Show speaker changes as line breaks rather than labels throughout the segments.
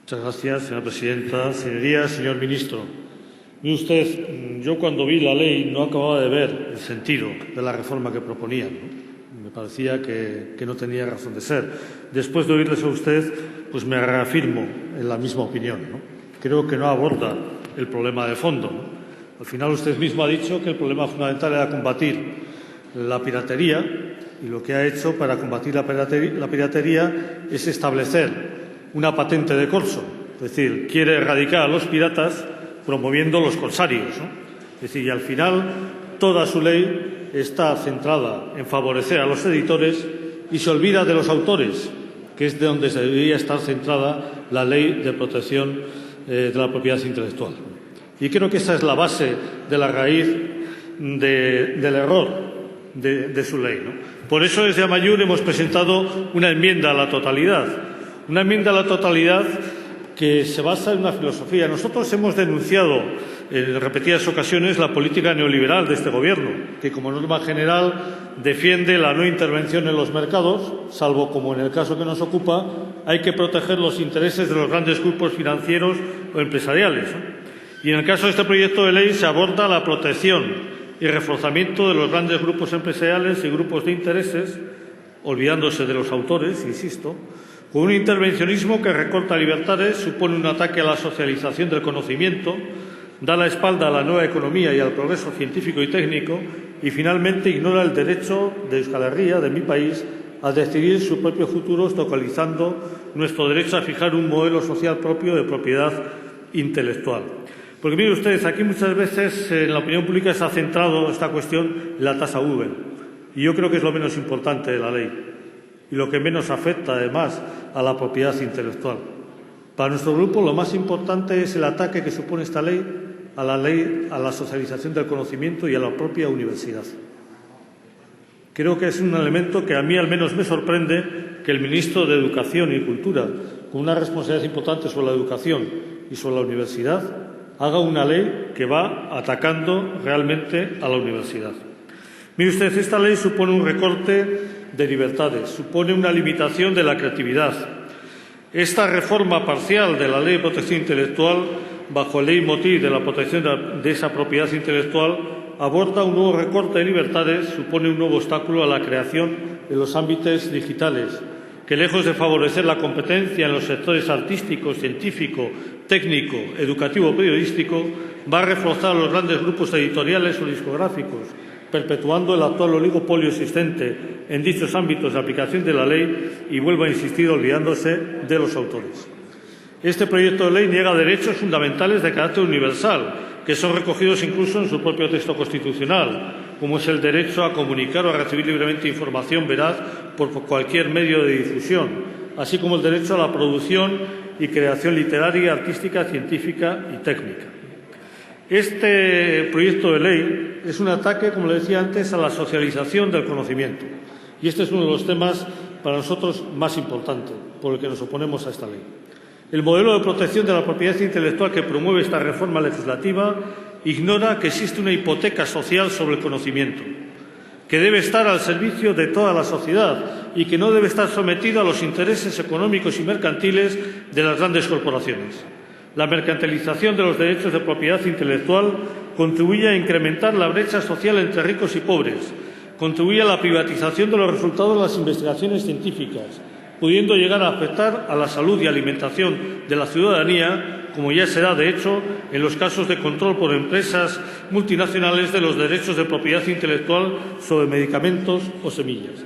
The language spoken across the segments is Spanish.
Muchas gracias, señora presidenta. Señorías, señor ministro, mire usted, yo cuando vi la ley no acababa de ver el sentido de la reforma que proponían, ¿no? Me parecía que no tenía razón de ser. Después de oírles a usted, pues me reafirmo en la misma opinión, ¿no? Creo que no aborda el problema de fondo, ¿no? Al final usted mismo ha dicho que el problema fundamental era combatir la piratería y lo que ha hecho para combatir la piratería es establecer una patente de corso, es decir, quiere erradicar a los piratas promoviendo los corsarios, ¿no? Es decir, y al final toda su ley está centrada en favorecer a los editores y se olvida de los autores, que es de donde se debería estar centrada la ley de protección de la propiedad intelectual. Y creo que esa es la base de la raíz del error de su ley, ¿no? Por eso desde Amaiur hemos presentado una enmienda a la totalidad. Una enmienda a la totalidad que se basa en una filosofía. Nosotros hemos denunciado en repetidas ocasiones la política neoliberal de este Gobierno, que como norma general defiende la no intervención en los mercados, salvo como en el caso que nos ocupa, hay que proteger los intereses de los grandes grupos financieros o empresariales, ¿no? Y en el caso de este proyecto de ley se aborda la protección y reforzamiento de los grandes grupos empresariales y grupos de intereses, olvidándose de los autores, insisto, con un intervencionismo que recorta libertades, supone un ataque a la socialización del conocimiento, da la espalda a la nueva economía y al progreso científico y técnico y, finalmente, ignora el derecho de Euskal Herria, de mi país, a decidir su propio futuro, obstaculizando nuestro derecho a fijar un modelo social propio de propiedad intelectual. Porque, mire ustedes, aquí muchas veces en la opinión pública se ha centrado esta cuestión en la tasa Google, y yo creo que es lo menos importante de la ley y lo que menos afecta, además, a la propiedad intelectual. Para nuestro grupo, lo más importante es el ataque que supone esta ley a la socialización del conocimiento y a la propia universidad. Creo que es un elemento que a mí al menos me sorprende que el ministro de Educación y Cultura, con una responsabilidad importante sobre la educación y sobre la universidad, haga una ley que va atacando realmente a la universidad. Mire usted, esta ley supone un recorte de libertades, supone una limitación de la creatividad. Esta reforma parcial de la Ley de Protección Intelectual, bajo el leitmotiv de la protección de esa propiedad intelectual, aborda un nuevo recorte de libertades, supone un nuevo obstáculo a la creación en los ámbitos digitales, que lejos de favorecer la competencia en los sectores artístico, científico, técnico, educativo o periodístico, va a reforzar a los grandes grupos editoriales o discográficos, perpetuando el actual oligopolio existente en dichos ámbitos de aplicación de la ley y, vuelvo a insistir, olvidándose de los autores. Este proyecto de ley niega derechos fundamentales de carácter universal, que son recogidos incluso en su propio texto constitucional, como es el derecho a comunicar o a recibir libremente información veraz por cualquier medio de difusión, así como el derecho a la producción y creación literaria, artística, científica y técnica. Este proyecto de ley es un ataque, como le decía antes, a la socialización del conocimiento. Y este es uno de los temas para nosotros más importantes, por el que nos oponemos a esta ley. El modelo de protección de la propiedad intelectual que promueve esta reforma legislativa ignora que existe una hipoteca social sobre el conocimiento, que debe estar al servicio de toda la sociedad y que no debe estar sometido a los intereses económicos y mercantiles de las grandes corporaciones. La mercantilización de los derechos de propiedad intelectual contribuye a incrementar la brecha social entre ricos y pobres, contribuye a la privatización de los resultados de las investigaciones científicas, pudiendo llegar a afectar a la salud y alimentación de la ciudadanía, como ya se da, de hecho, en los casos de control por empresas multinacionales de los derechos de propiedad intelectual sobre medicamentos o semillas.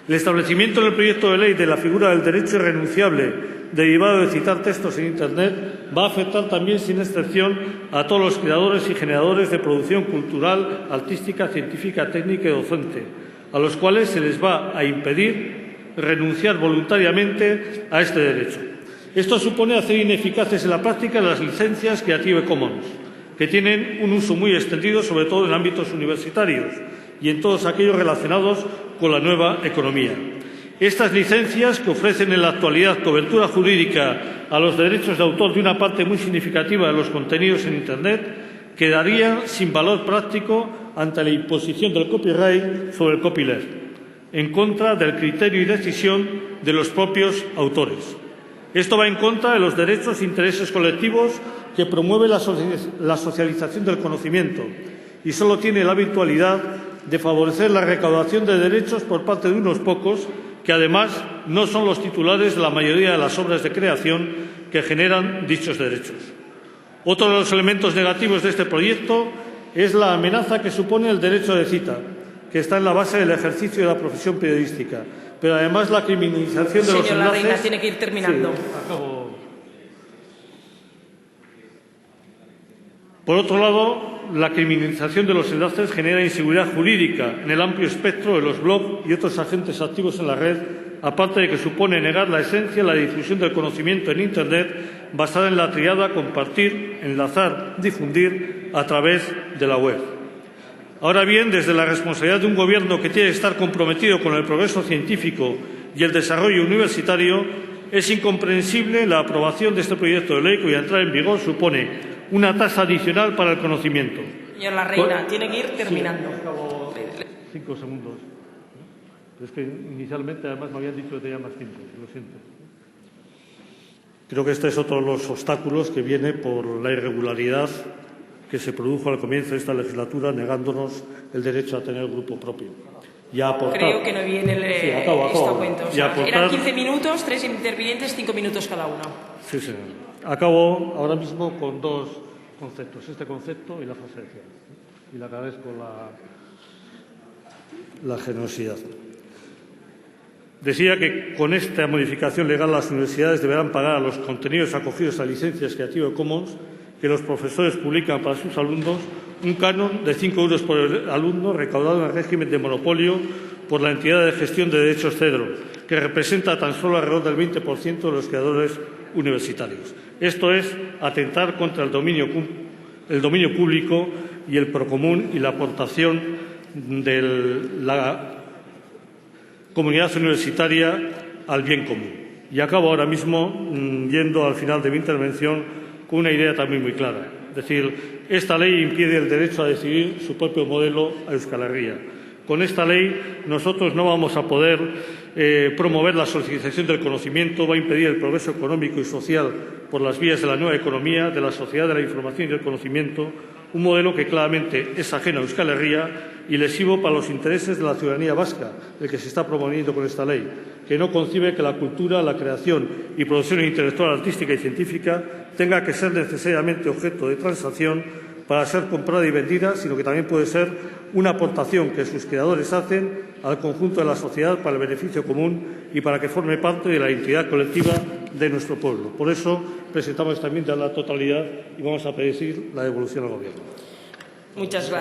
El establecimiento en el proyecto de ley de la figura del derecho irrenunciable derivado de citar textos en Internet va a afectar también, sin excepción, a todos los creadores y generadores de producción cultural, artística, científica, técnica y docente, a los cuales se les va a impedir renunciar voluntariamente a este derecho. Esto supone hacer ineficaces en la práctica las licencias Creative Commons, que tienen un uso muy extendido, sobre todo en ámbitos universitarios y en todos aquellos relacionados con la nueva economía. Estas licencias, que ofrecen en la actualidad cobertura jurídica a los derechos de autor de una parte muy significativa de los contenidos en Internet, quedarían sin valor práctico ante la imposición del copyright sobre el copyleft, en contra del criterio y decisión de los propios autores. Esto va en contra de los derechos e intereses colectivos que promueve la socialización del conocimiento y solo tiene la virtualidad de favorecer la recaudación de derechos por parte de unos pocos que, además, no son los titulares de la mayoría de las obras de creación que generan dichos derechos. Otro de los elementos negativos de este proyecto es la amenaza que supone el derecho de cita, que está en la base del ejercicio de la profesión periodística, pero además la criminalización de los enlaces...
Señor Larreina, tiene que ir terminando.
Sí, acabo. Por otro lado, la criminalización de los enlaces genera inseguridad jurídica en el amplio espectro de los blogs y otros agentes activos en la red, aparte de que supone negar la esencia de la difusión del conocimiento en Internet basada en la triada compartir, enlazar, difundir a través de la web. Ahora bien, desde la responsabilidad de un Gobierno que tiene que estar comprometido con el progreso científico y el desarrollo universitario, es incomprensible la aprobación de este proyecto de ley cuya entrada en vigor supone una tasa adicional para el conocimiento.
Señor Larreina, tiene que ir terminando.
Sí, acabo 5 segundos. Es que inicialmente, además, me habían dicho que tenía más tiempo. Lo siento. Creo que este es otro de los obstáculos que viene por la irregularidad que se produjo al comienzo de esta legislatura, negándonos el derecho a tener grupo propio. Y a aportar...
Creo que no viene esta cuenta. O sea,
aportar...
Eran 15 minutos, 3 intervinientes, 5 minutos cada uno.
Sí, señor. Acabo ahora mismo con 2 conceptos, este concepto y la fase de cierre. Y le agradezco la generosidad. Decía que con esta modificación legal las universidades deberán pagar a los contenidos acogidos a licencias Creative Commons que los profesores publican para sus alumnos un canon de 5 euros por alumno recaudado en régimen de monopolio por la entidad de gestión de derechos Cedro, que representa tan solo alrededor del 20% de los creadores universitarios. Esto es atentar contra el dominio público y el procomún y la aportación de la comunidad universitaria al bien común. Y acabo ahora mismo yendo al final de mi intervención con una idea también muy clara. Es decir, esta ley impide el derecho a decidir su propio modelo a Euskal Herria. Con esta ley nosotros no vamos a poder promover la socialización del conocimiento, va a impedir el progreso económico y social por las vías de la nueva economía, de la sociedad de la información y del conocimiento, un modelo que claramente es ajeno a Euskal Herria y lesivo para los intereses de la ciudadanía vasca, el que se está promoviendo con esta ley, que no concibe que la cultura, la creación y producción intelectual, artística y científica tenga que ser necesariamente objeto de transacción para ser comprada y vendida, sino que también puede ser una aportación que sus creadores hacen al conjunto de la sociedad para el beneficio común y para que forme parte de la identidad colectiva de nuestro pueblo. Por eso presentamos esta enmienda a la totalidad y vamos a pedir la devolución al Gobierno.
Muchas gracias.